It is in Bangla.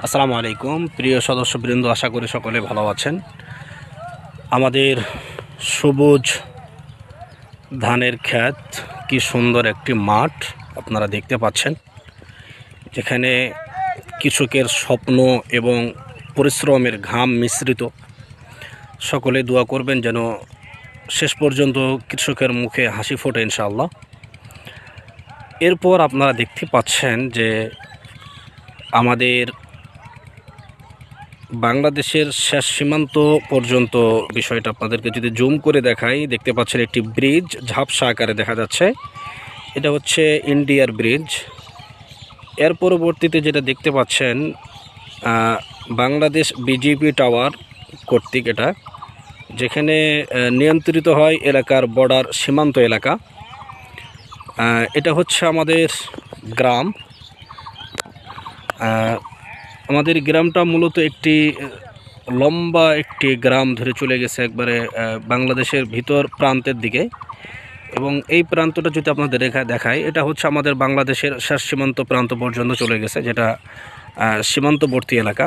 আসসালামু আলাইকুম প্রিয় সদস্যবৃন্দ, আশা করি সকলে ভালো আছেন। আমাদের সবুজ ধানের ক্ষেত, কি সুন্দর একটি মাঠ আপনারা দেখতে পাচ্ছেন, যেখানে কৃষকের স্বপ্ন এবং পরিশ্রমের ঘাম মিশ্রিত। সকলে দোয়া করবেন যেন শেষ পর্যন্ত কৃষকের মুখে হাসি ফোটে ইনশাআল্লাহ। এরপর আপনারা দেখতে পাচ্ছেন যে আমাদের বাংলাদেশের শেষ সীমান্ত পর্যন্ত বিষয়টা আপনাদেরকে যদি জুম করে দেখাই, দেখতে পাচ্ছেন একটি ব্রিজ ঝাপসা আকারে দেখা যাচ্ছে। এটা হচ্ছে ইন্ডিয়ার ব্রিজ। এর পরবর্তীতে যেটা দেখতে পাচ্ছেন বাংলাদেশ বিজিপি টাওয়ার কর্তৃক, এটা যেখানে নিয়ন্ত্রিত হয় এলাকার বর্ডার সীমান্ত এলাকা। এটা হচ্ছে আমাদের গ্রাম। আমাদের গ্রামটা মূলত একটি লম্বা একটি গ্রাম ধরে চলে গেছে একবারে বাংলাদেশের ভিতর প্রান্তের দিকে, এবং এই প্রান্তটা যদি আপনাদের দেখায়, এটা হচ্ছে আমাদের বাংলাদেশের শেষ সীমান্ত প্রান্ত পর্যন্ত চলে গেছে, যেটা সীমান্তবর্তী এলাকা।